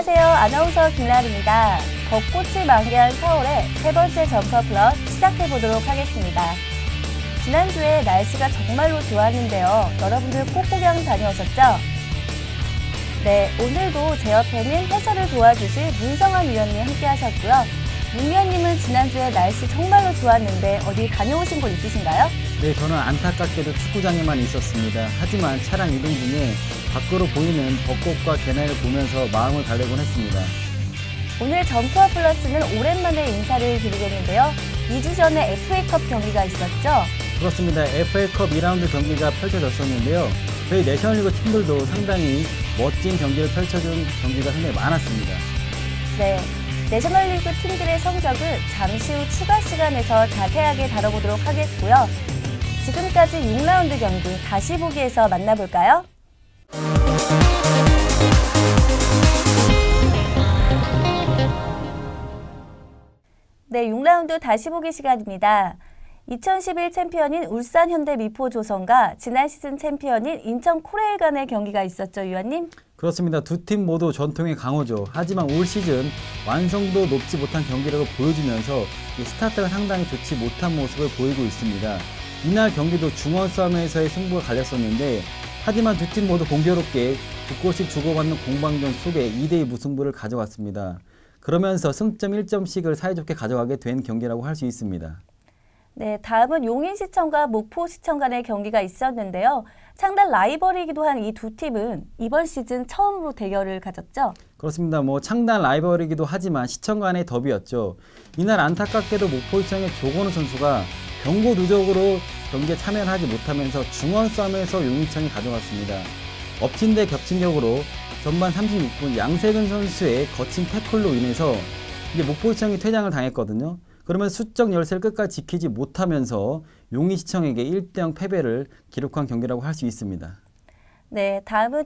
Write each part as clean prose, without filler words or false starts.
안녕하세요. 아나운서 김나은입니다. 벚꽃이 만개한 4월의 세 번째 점퍼 플러스 시작해보도록 하겠습니다. 지난주에 날씨가 정말로 좋았는데요. 여러분들 꽃구경 다녀오셨죠? 네, 오늘도 제 옆에는 해설을 도와주실 문성환 위원님 함께 하셨고요. 문 위원님은 지난주에 날씨 정말로 좋았는데 어디 다녀오신 곳 있으신가요? 네, 저는 안타깝게도 축구장에만 있었습니다. 하지만 차량 이동 중에 밖으로 보이는 벚꽃과 개나리를 보면서 마음을 달래곤 했습니다. 오늘 점프와 플러스는 오랜만에 인사를 드리겠는데요. 2주 전에 FA컵 경기가 있었죠? 그렇습니다. FA컵 2라운드 경기가 펼쳐졌었는데요. 저희 내셔널리그 팀들도 상당히 멋진 경기를 펼쳐준 경기가 상당히 많았습니다. 네, 내셔널리그 팀들의 성적은 잠시 후 추가 시간에서 자세하게 다뤄보도록 하겠고요. 지금까지 6라운드 경기 다시 보기에서 만나볼까요? 네, 6라운드 다시 보기 시간입니다. 2011 챔피언인 울산 현대 미포조선과 지난 시즌 챔피언인 인천 코레일 간의 경기가 있었죠, 위원님? 그렇습니다. 두 팀 모두 전통의 강호죠. 하지만 올 시즌 완성도 높지 못한 경기력을 보여주면서 스타트가 상당히 좋지 못한 모습을 보이고 있습니다. 이날 경기도 중원 싸움에서의 승부가 갈렸었는데 하지만 두 팀 모두 공교롭게 두 골씩 주고받는 공방전 속에 2대2 무승부를 가져갔습니다. 그러면서 승점 1점씩을 사이좋게 가져가게 된 경기라고 할 수 있습니다. 네, 다음은 용인시청과 목포시청 간의 경기가 있었는데요. 창단 라이벌이기도 한 이 두 팀은 이번 시즌 처음으로 대결을 가졌죠? 그렇습니다. 창단 라이벌이기도 하지만 시청 간의 더비였죠. 이날 안타깝게도 목포시청의 조건우 선수가 경고 누적으로 경기에 참여를 하지 못하면서 중원 싸움에서 용인시청이 가져갔습니다. 엎친 데 겹친 격으로 전반 36분 양세근 선수의 거친 태클로 인해서 이제 목포시청이 퇴장을 당했거든요. 그러면 수적 열세를 끝까지 지키지 못하면서 용인시청에게 1대0 패배를 기록한 경기라고 할 수 있습니다. 네, 다음은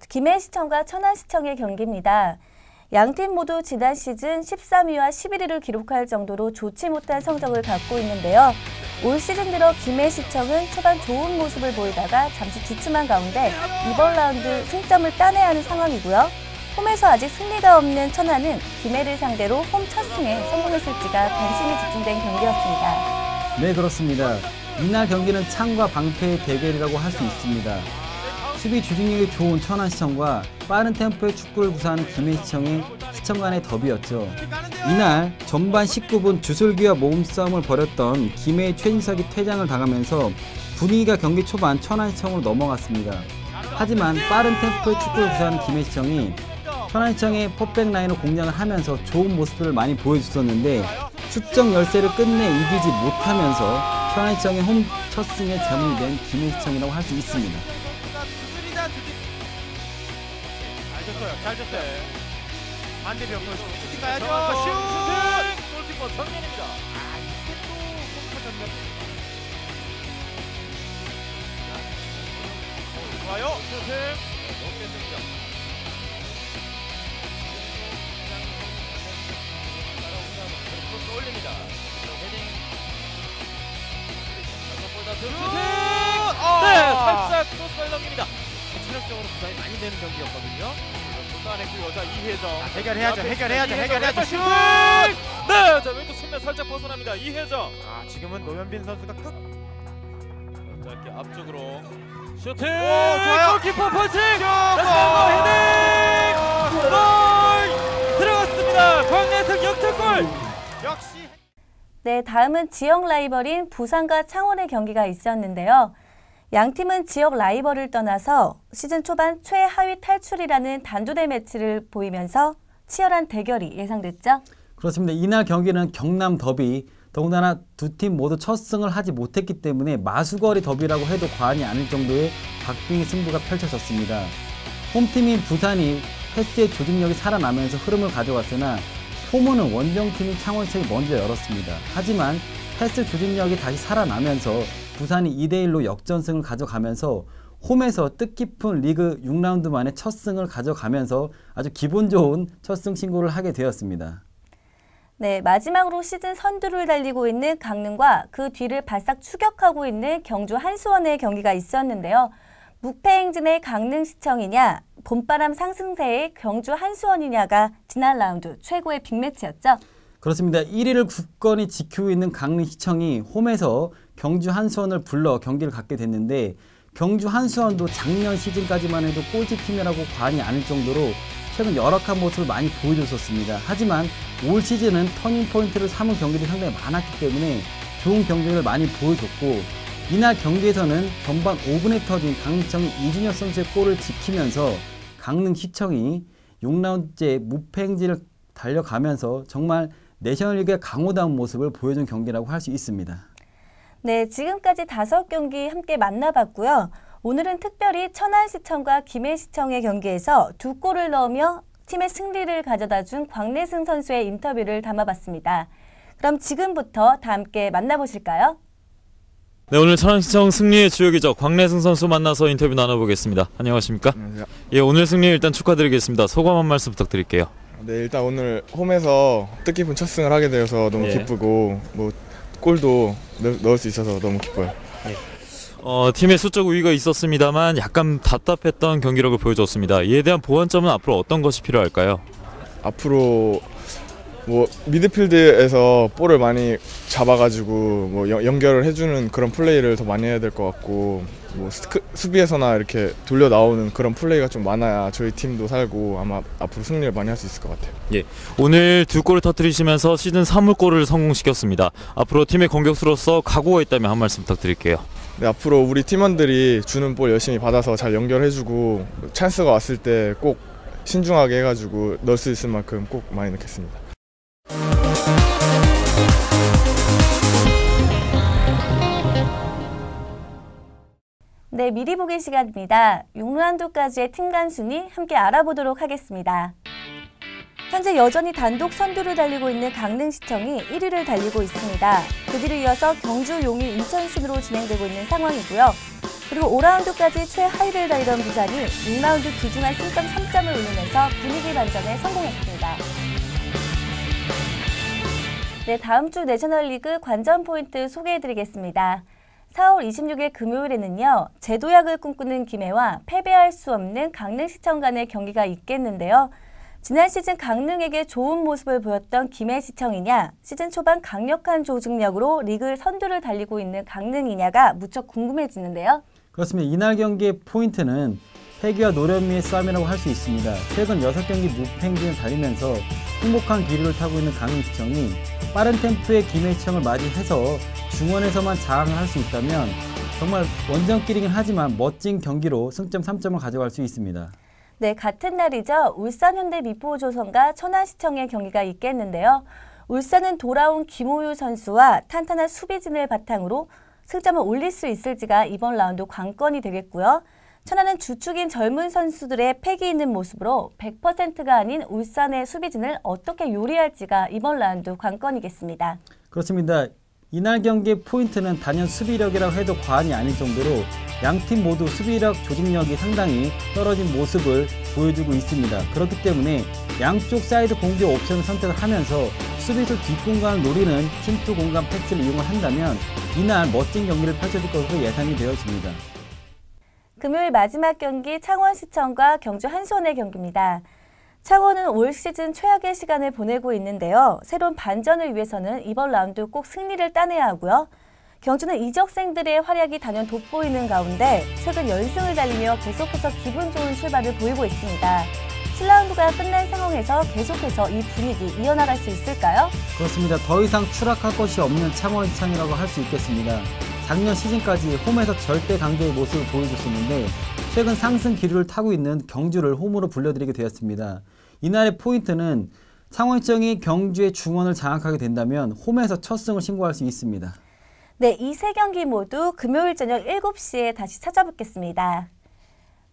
김해시청과 천안시청의 경기입니다. 양팀 모두 지난 시즌 13위와 11위를 기록할 정도로 좋지 못한 성적을 갖고 있는데요. 올 시즌 들어 김해시청은 초반 좋은 모습을 보이다가 잠시 주춤한 가운데 이번 라운드 승점을 따내야 하는 상황이고요. 홈에서 아직 승리가 없는 천안은 김해를 상대로 홈 첫 승에 성공했을지가 관심이 집중된 경기였습니다. 네, 그렇습니다. 이날 경기는 창과 방패의 대결이라고 할 수 있습니다. 수비 조직력이 좋은 천안시청과 빠른 템포의 축구를 구사하는 김해시청의 시청 간의 더비였죠. 이날 전반 19분 주술기와 몸싸움을 벌였던 김해의 최진석이 퇴장을 당하면서 분위기가 경기 초반 천안시청으로 넘어갔습니다. 하지만 빠른 템포의 축구를 구사하는 김해시청이 천안시청의 포백 라인을 공략을 하면서 좋은 모습을 많이 보여줬었는데 수적 열세를 끝내 이기지 못하면서 천안시청의 홈 첫 승에 제물이 된 김해시청이라고 할 수 있습니다. 잘 줬어요. 반대벽 슈팅 가야죠. 슈팅! 골키퍼 정면입니다. 이게 또 골키퍼 정면. 좋아요. 슈팅. 너무 뺐습니다. 크로스 올립니다. 헤딩. 슈팅! 네, 살짝 크로스가 넘깁니다. 체력적으로 부담이 많이 되는 경기였거든요. 쏟아냈고요. 자, 이혜정. 해결해야죠. 슈팅! 네, 자, 왼쪽 측면 살짝 벗어납니다. 이혜정. 지금은 노현빈 선수가 자, 이렇게 앞쪽으로 슈팅! 좋아요. 골키퍼 펀칭! 다시 한번 헤딩! 골! 들어갔습니다. 광내승 역전골! 역시. 네, 다음은 지역 라이벌인 부산과 창원의 경기가 있었는데요. 양 팀은 지역 라이벌을 떠나서 시즌 초반 최하위 탈출이라는 단두대 매치를 보이면서 치열한 대결이 예상됐죠? 그렇습니다. 이날 경기는 경남 더비, 더군다나 두 팀 모두 첫 승을 하지 못했기 때문에 마수거리 더비라고 해도 과언이 아닐 정도의 박빙의 승부가 펼쳐졌습니다. 홈팀인 부산이 패스의 조직력이 살아나면서 흐름을 가져갔으나 홈은 원정팀인 창원시청이 먼저 열었습니다. 하지만 패스 조직력이 다시 살아나면서 부산이 2대1로 역전승을 가져가면서 홈에서 뜻깊은 리그 6라운드 만에 첫 승을 가져가면서 아주 기분 좋은 첫 승 신고를 하게 되었습니다. 네, 마지막으로 시즌 선두를 달리고 있는 강릉과 그 뒤를 바싹 추격하고 있는 경주 한수원의 경기가 있었는데요. 무패 행진의 강릉시청이냐, 봄바람 상승세의 경주 한수원이냐가 지난 라운드 최고의 빅매치였죠. 그렇습니다. 1위를 굳건히 지키고 있는 강릉시청이 홈에서 경주 한수원을 불러 경기를 갖게 됐는데, 경주 한수원도 작년 시즌까지만 해도 꼴찌팀이라고 과언이 아닐 정도로 최근 열악한 모습을 많이 보여줬었습니다. 하지만 올 시즌은 터닝포인트를 삼은 경기들이 상당히 많았기 때문에 좋은 경기를 많이 보여줬고, 이날 경기에서는 전반 5분에 터진 강릉시청의 이준혁 선수의 골을 지키면서 강릉시청이 6라운드째 무패 행진을 달려가면서 정말 내셔널리그의 강호다운 모습을 보여준 경기라고 할 수 있습니다. 네, 지금까지 5경기 함께 만나봤고요. 오늘은 특별히 천안시청과 김해시청의 경기에서 2골을 넣으며 팀의 승리를 가져다준 광래승 선수의 인터뷰를 담아봤습니다. 그럼 지금부터 다 함께 만나보실까요? 네, 오늘 천안시청 승리의 주역이죠. 광래승 선수 만나서 인터뷰 나눠보겠습니다. 안녕하십니까? 안녕하세요. 예, 오늘 승리 일단 축하드리겠습니다. 소감 한 말씀 부탁드릴게요. 네, 일단 오늘 홈에서 뜻깊은 첫 승을 하게 되어서 너무 기쁘고, 골도 넣을 수 있어서 너무 기뻐요. 팀의 수적 우위가 있었습니다만 약간 답답했던 경기력을 보여줬습니다. 이에 대한 보완점은 앞으로 어떤 것이 필요할까요? 앞으로 미드필드에서 볼을 많이 잡아가지고 연결을 해주는 그런 플레이를 더 많이 해야 될 것 같고, 수비에서나 이렇게 돌려 나오는 그런 플레이가 좀 많아야 저희 팀도 살고 아마 앞으로 승리를 많이 할 수 있을 것 같아요. 예, 오늘 2골을 터뜨리시면서 시즌 3골을 성공시켰습니다. 앞으로 팀의 공격수로서 각오가 있다면 한 말씀 부탁드릴게요. 네, 앞으로 우리 팀원들이 주는 볼 열심히 받아서 잘 연결해주고 찬스가 왔을 때 꼭 신중하게 해가지고 넣을 수 있을 만큼 꼭 많이 넣겠습니다. 네, 미리 보기 시간입니다. 6라운드까지의 팀 간 순위 함께 알아보도록 하겠습니다. 현재 여전히 단독 선두를 달리고 있는 강릉시청이 1위를 달리고 있습니다. 그 뒤를 이어서 경주, 용인, 인천 순으로 진행되고 있는 상황이고요. 그리고 5라운드까지 최하위를 달리던 부산이 6라운드 귀중한 승점 3점을 올리면서 분위기 반전에 성공했습니다. 네, 다음 주 내셔널리그 관전 포인트 소개해드리겠습니다. 4월 26일 금요일에는요, 재도약을 꿈꾸는 김해와 패배할 수 없는 강릉시청 간의 경기가 있겠는데요. 지난 시즌 강릉에게 좋은 모습을 보였던 김해시청이냐, 시즌 초반 강력한 조직력으로 리그 선두를 달리고 있는 강릉이냐가 무척 궁금해지는데요. 그렇습니다. 이날 경기의 포인트는 패기와 노련미의 싸움이라고 할 수 있습니다. 최근 6경기 무패 행진을 달리면서 행복한 기류를 타고 있는 강릉시청이 빠른 템포의 김해시청을 맞이해서 중원에서만 장악을 할 수 있다면 정말 원정길이긴 하지만 멋진 경기로 승점 3점을 가져갈 수 있습니다. 네, 같은 날이죠. 울산 현대 미포조선과 천안시청의 경기가 있겠는데요. 울산은 돌아온 김호유 선수와 탄탄한 수비진을 바탕으로 승점을 올릴 수 있을지가 이번 라운드 관건이 되겠고요. 천안은 주축인 젊은 선수들의 패기 있는 모습으로 100%가 아닌 울산의 수비진을 어떻게 요리할지가 이번 라운드 관건이겠습니다. 그렇습니다. 이날 경기의 포인트는 단연 수비력이라고 해도 과언이 아닐 정도로 양팀 모두 수비력, 조직력이 상당히 떨어진 모습을 보여주고 있습니다. 그렇기 때문에 양쪽 사이드 공격 옵션을 선택을 하면서 수비수 뒷공간을 노리는 침투 공간 패스를 이용을 한다면 이날 멋진 경기를 펼쳐줄 것으로 예상이 되어집니다. 금요일 마지막 경기 창원시청과 경주 한수원의 경기입니다. 창원은 올 시즌 최악의 시간을 보내고 있는데요. 새로운 반전을 위해서는 이번 라운드 꼭 승리를 따내야 하고요. 경주는 이적생들의 활약이 단연 돋보이는 가운데 최근 연승을 달리며 계속해서 기분 좋은 출발을 보이고 있습니다. 7라운드가 끝난 상황에서 계속해서 이 분위기 이어나갈 수 있을까요? 그렇습니다. 더 이상 추락할 것이 없는 창원시청이라고 할 수 있겠습니다. 작년 시즌까지 홈에서 절대 강자의 모습을 보여줬었는데 최근 상승 기류를 타고 있는 경주를 홈으로 불러들이게 되었습니다. 이날의 포인트는 창원시청이 경주의 중원을 장악하게 된다면 홈에서 첫 승을 신고할 수 있습니다. 네, 이 세 경기 모두 금요일 저녁 7시에 다시 찾아뵙겠습니다.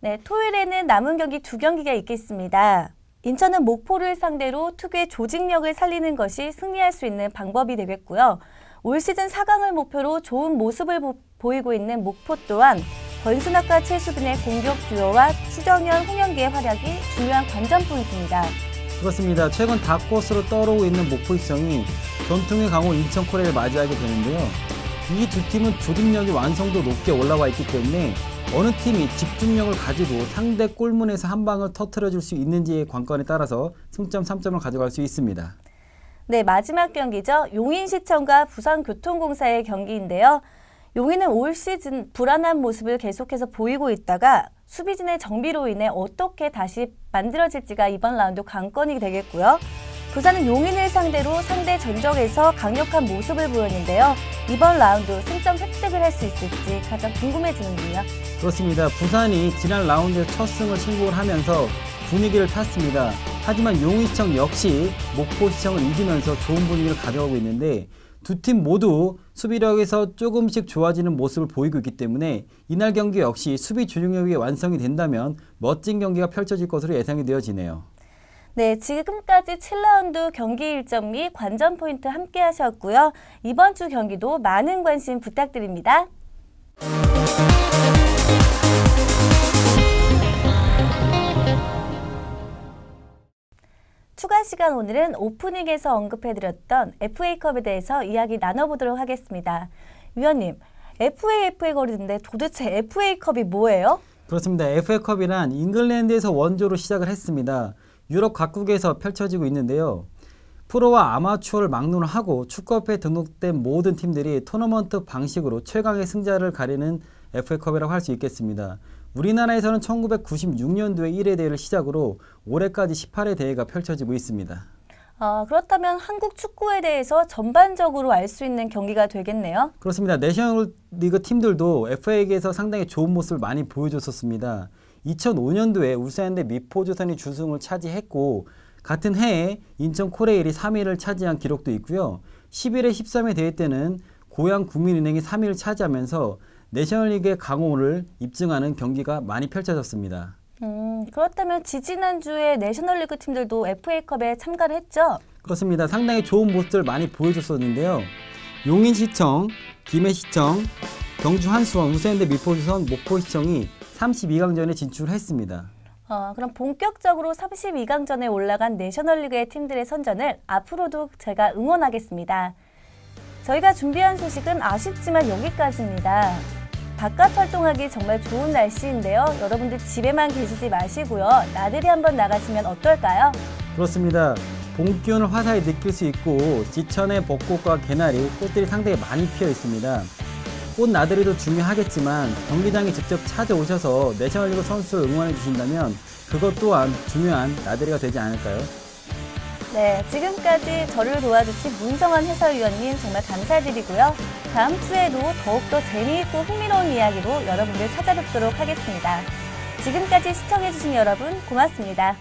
네, 토요일에는 남은 경기 2경기가 있겠습니다. 인천은 목포를 상대로 특유의 조직력을 살리는 것이 승리할 수 있는 방법이 되겠고요. 올 시즌 4강을 목표로 좋은 모습을 보이고 있는 목포 또한 권순학과 최수빈의 공격 듀오와 추정현, 홍영기의 활약이 중요한 관전 포인트입니다. 그렇습니다. 최근 다크호스로 떠오르고 있는 목포시청이 전통의 강호 인천코레를 맞이하게 되는데요. 이 두 팀은 조직력이 완성도 높게 올라와 있기 때문에 어느 팀이 집중력을 가지고 상대 골문에서 한 방을 터뜨려줄 수 있는지의 관건에 따라서 승점 3점을 가져갈 수 있습니다. 네, 마지막 경기죠. 용인시청과 부산교통공사의 경기인데요. 용인은 올 시즌 불안한 모습을 계속해서 보이고 있다가 수비진의 정비로 인해 어떻게 다시 만들어질지가 이번 라운드 관건이 되겠고요. 부산은 용인을 상대로 상대 전적에서 강력한 모습을 보였는데요. 이번 라운드 승점 획득을 할 수 있을지 가장 궁금해지는군요. 그렇습니다. 부산이 지난 라운드에 첫 승을 신고를 하면서 분위기를 탔습니다. 하지만 용인시청 역시 목포시청을 이기면서 좋은 분위기를 가져가고 있는데 두 팀 모두 수비력에서 조금씩 좋아지는 모습을 보이고 있기 때문에 이날 경기 역시 수비 조직력이 완성이 된다면 멋진 경기가 펼쳐질 것으로 예상이 되어지네요. 네, 지금까지 7라운드 경기 일정 및 관전 포인트 함께 하셨고요. 이번 주 경기도 많은 관심 부탁드립니다. 추가 시간 오늘은 오프닝에서 언급해드렸던 FA컵에 대해서 이야기 나눠보도록 하겠습니다. 위원님, FA 거리는데 도대체 FA컵이 뭐예요? 그렇습니다. FA컵이란 잉글랜드에서 원조로 시작을 했습니다. 유럽 각국에서 펼쳐지고 있는데요. 프로와 아마추어를 막론을 하고 축구협회에 등록된 모든 팀들이 토너먼트 방식으로 최강의 승자를 가리는 FA컵이라고 할 수 있겠습니다. 우리나라에서는 1996년도에 1회 대회를 시작으로 올해까지 18회 대회가 펼쳐지고 있습니다. 그렇다면 한국 축구에 대해서 전반적으로 알 수 있는 경기가 되겠네요. 그렇습니다. 내셔널리그 팀들도 FA에게서 상당히 좋은 모습을 많이 보여줬었습니다. 2005년도에 울산현대 미포조선이 주승을 차지했고 같은 해에 인천 코레일이 3위를 차지한 기록도 있고요. 11회 13회 대회 때는 고양 국민은행이 3위를 차지하면서 내셔널리그의 강호를 입증하는 경기가 많이 펼쳐졌습니다. 그렇다면 지지난주에 내셔널리그 팀들도 FA컵에 참가를 했죠? 그렇습니다. 상당히 좋은 모습을 많이 보여줬었는데요. 용인시청, 김해시청, 경주 한수원, 울산현대 미포조선, 목포시청이 32강전에 진출했습니다. 그럼 본격적으로 32강전에 올라간 내셔널리그의 팀들의 선전을 앞으로도 제가 응원하겠습니다. 저희가 준비한 소식은 아쉽지만 여기까지입니다. 바깥 활동하기 정말 좋은 날씨인데요. 여러분들 집에만 계시지 마시고요. 나들이 한번 나가시면 어떨까요? 그렇습니다. 봄 기온을 화사히 느낄 수 있고 지천의 벚꽃과 개나리, 꽃들이 상당히 많이 피어 있습니다. 꽃 나들이도 중요하겠지만 경기장에 직접 찾아오셔서 내셔널리그 선수를 응원해 주신다면 그것 또한 중요한 나들이가 되지 않을까요? 네, 지금까지 저를 도와주신 문성원 해설위원님 정말 감사드리고요. 다음 주에도 더욱더 재미있고 흥미로운 이야기로 여러분들 찾아뵙도록 하겠습니다. 지금까지 시청해주신 여러분 고맙습니다.